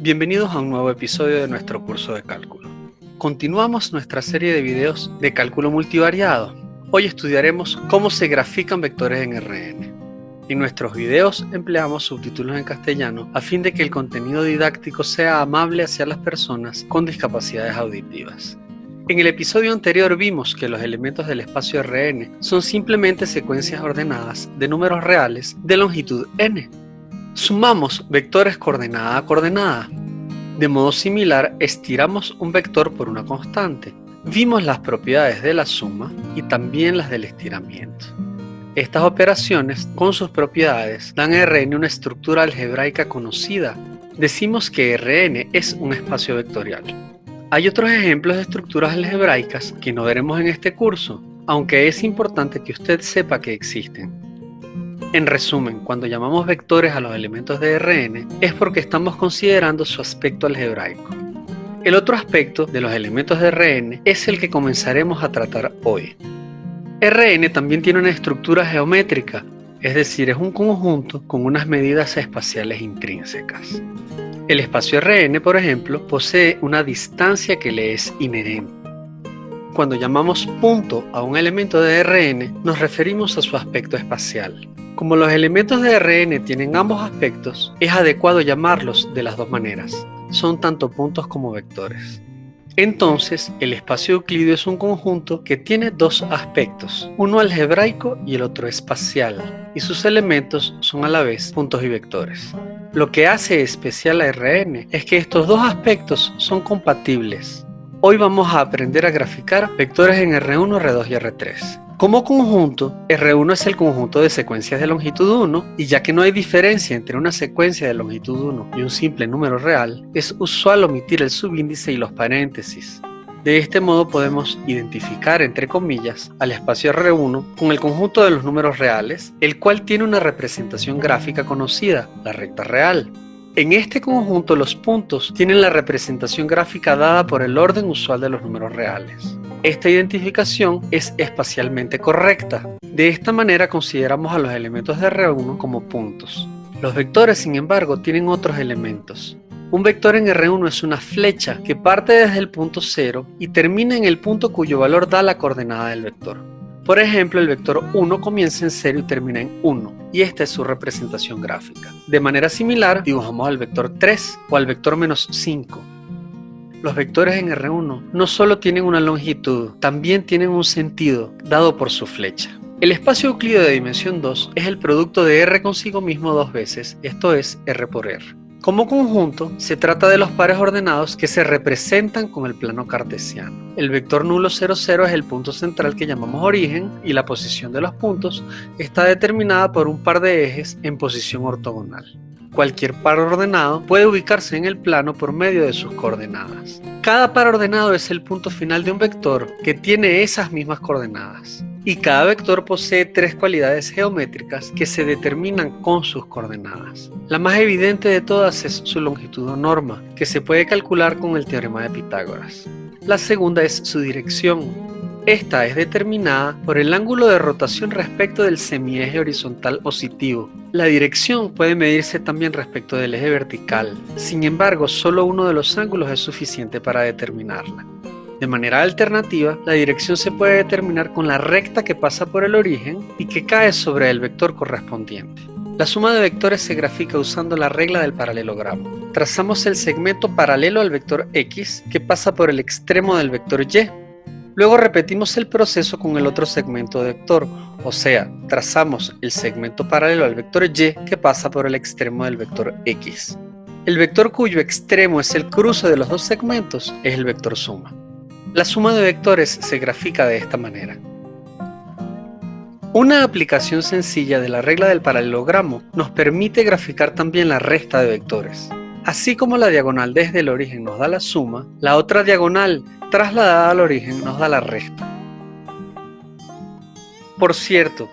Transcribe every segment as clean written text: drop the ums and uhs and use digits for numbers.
Bienvenidos a un nuevo episodio de nuestro curso de cálculo. Continuamos nuestra serie de videos de cálculo multivariado. Hoy estudiaremos cómo se grafican vectores en RN. En nuestros videos empleamos subtítulos en castellano a fin de que el contenido didáctico sea amable hacia las personas con discapacidades auditivas. En el episodio anterior vimos que los elementos del espacio RN son simplemente secuencias ordenadas de números reales de longitud n. Sumamos vectores coordenada a coordenada. De modo similar, estiramos un vector por una constante. Vimos las propiedades de la suma y también las del estiramiento. Estas operaciones, con sus propiedades, dan a Rn una estructura algebraica conocida. Decimos que Rn es un espacio vectorial. Hay otros ejemplos de estructuras algebraicas que no veremos en este curso, aunque es importante que usted sepa que existen. En resumen, cuando llamamos vectores a los elementos de Rn es porque estamos considerando su aspecto algebraico. El otro aspecto de los elementos de Rn es el que comenzaremos a tratar hoy. Rn también tiene una estructura geométrica, es decir, es un conjunto con unas medidas espaciales intrínsecas. El espacio Rn, por ejemplo, posee una distancia que le es inherente. Cuando llamamos punto a un elemento de Rn, nos referimos a su aspecto espacial. Como los elementos de Rn tienen ambos aspectos, es adecuado llamarlos de las dos maneras. Son tanto puntos como vectores. Entonces, el espacio euclídeo es un conjunto que tiene dos aspectos, uno algebraico y el otro espacial, y sus elementos son a la vez puntos y vectores. Lo que hace especial a Rn es que estos dos aspectos son compatibles. Hoy vamos a aprender a graficar vectores en R1, R2 y R3. Como conjunto, R1 es el conjunto de secuencias de longitud 1 y ya que no hay diferencia entre una secuencia de longitud 1 y un simple número real, es usual omitir el subíndice y los paréntesis. De este modo podemos identificar, entre comillas, al espacio R1 con el conjunto de los números reales, el cual tiene una representación gráfica conocida, la recta real. En este conjunto los puntos tienen la representación gráfica dada por el orden usual de los números reales. Esta identificación es espacialmente correcta. De esta manera consideramos a los elementos de R1 como puntos. Los vectores, sin embargo, tienen otros elementos. Un vector en R1 es una flecha que parte desde el punto 0 y termina en el punto cuyo valor da la coordenada del vector. Por ejemplo, el vector 1 comienza en 0 y termina en 1, y esta es su representación gráfica. De manera similar, dibujamos al vector 3 o al vector menos 5. Los vectores en R1 no solo tienen una longitud, también tienen un sentido dado por su flecha. El espacio euclídeo de dimensión 2 es el producto de R consigo mismo dos veces, esto es R por R. Como conjunto, se trata de los pares ordenados que se representan con el plano cartesiano. El vector nulo 0, 0 es el punto central que llamamos origen y la posición de los puntos está determinada por un par de ejes en posición ortogonal. Cualquier par ordenado puede ubicarse en el plano por medio de sus coordenadas. Cada par ordenado es el punto final de un vector que tiene esas mismas coordenadas. Y cada vector posee tres cualidades geométricas que se determinan con sus coordenadas. La más evidente de todas es su longitud o norma, que se puede calcular con el teorema de Pitágoras. La segunda es su dirección. Esta es determinada por el ángulo de rotación respecto del semieje horizontal positivo. La dirección puede medirse también respecto del eje vertical. Sin embargo, solo uno de los ángulos es suficiente para determinarla. De manera alternativa, la dirección se puede determinar con la recta que pasa por el origen y que cae sobre el vector correspondiente. La suma de vectores se grafica usando la regla del paralelogramo. Trazamos el segmento paralelo al vector X que pasa por el extremo del vector Y. Luego repetimos el proceso con el otro segmento de vector, o sea, trazamos el segmento paralelo al vector Y que pasa por el extremo del vector X. El vector cuyo extremo es el cruce de los dos segmentos es el vector suma. La suma de vectores se grafica de esta manera. Una aplicación sencilla de la regla del paralelogramo nos permite graficar también la resta de vectores. Así como la diagonal desde el origen nos da la suma, la otra diagonal trasladada al origen nos da la resta. Por cierto,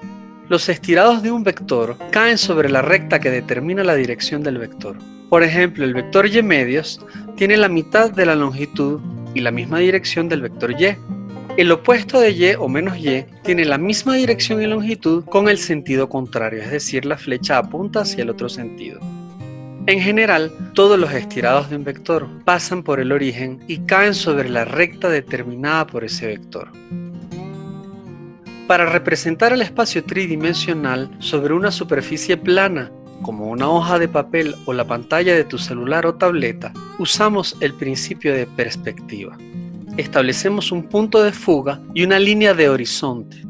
los estirados de un vector caen sobre la recta que determina la dirección del vector. Por ejemplo, el vector y medios tiene la mitad de la longitud y la misma dirección del vector y. El opuesto de y o menos y tiene la misma dirección y longitud con el sentido contrario, es decir, la flecha apunta hacia el otro sentido. En general, todos los estirados de un vector pasan por el origen y caen sobre la recta determinada por ese vector. Para representar el espacio tridimensional sobre una superficie plana, como una hoja de papel o la pantalla de tu celular o tableta, usamos el principio de perspectiva. Establecemos un punto de fuga y una línea de horizonte.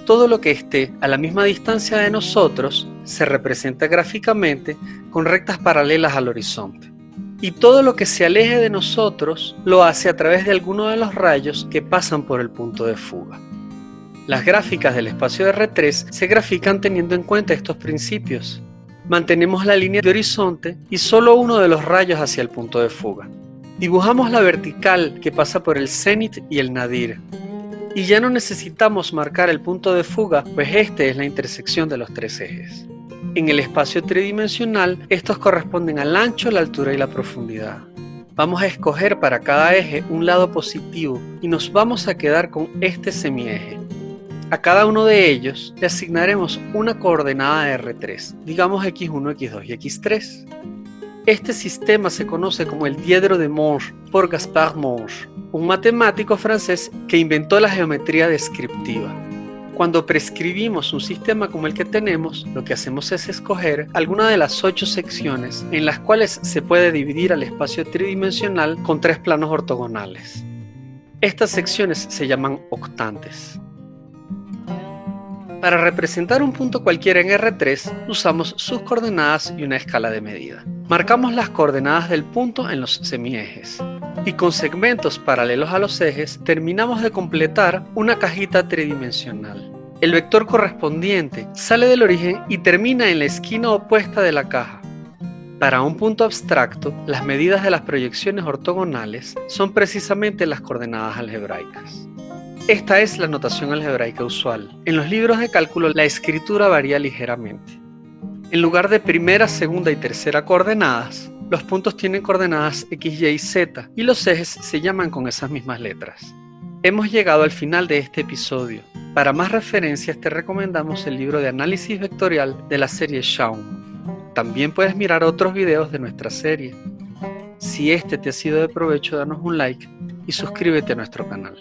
Todo lo que esté a la misma distancia de nosotros se representa gráficamente con rectas paralelas al horizonte. Y todo lo que se aleje de nosotros lo hace a través de alguno de los rayos que pasan por el punto de fuga. Las gráficas del espacio R3 se grafican teniendo en cuenta estos principios. Mantenemos la línea de horizonte y solo uno de los rayos hacia el punto de fuga. Dibujamos la vertical que pasa por el cenit y el nadir. Y ya no necesitamos marcar el punto de fuga, pues este es la intersección de los tres ejes. En el espacio tridimensional, estos corresponden al ancho, la altura y la profundidad. Vamos a escoger para cada eje un lado positivo y nos vamos a quedar con este semieje. A cada uno de ellos le asignaremos una coordenada de R3, digamos x1, x2 y x3. Este sistema se conoce como el diedro de Monge por Gaspard Monge, un matemático francés que inventó la geometría descriptiva. Cuando prescribimos un sistema como el que tenemos, lo que hacemos es escoger alguna de las 8 secciones en las cuales se puede dividir al espacio tridimensional con 3 planos ortogonales. Estas secciones se llaman octantes. Para representar un punto cualquiera en R3, usamos sus coordenadas y una escala de medida. Marcamos las coordenadas del punto en los semiejes. Y con segmentos paralelos a los ejes, terminamos de completar una cajita tridimensional. El vector correspondiente sale del origen y termina en la esquina opuesta de la caja. Para un punto abstracto, las medidas de las proyecciones ortogonales son precisamente las coordenadas algebraicas. Esta es la notación algebraica usual. En los libros de cálculo la escritura varía ligeramente. En lugar de primera, segunda y tercera coordenadas, los puntos tienen coordenadas x, y y z y los ejes se llaman con esas mismas letras. Hemos llegado al final de este episodio. Para más referencias te recomendamos el libro de análisis vectorial de la serie Schaum. También puedes mirar otros videos de nuestra serie. Si este te ha sido de provecho, danos un like y suscríbete a nuestro canal.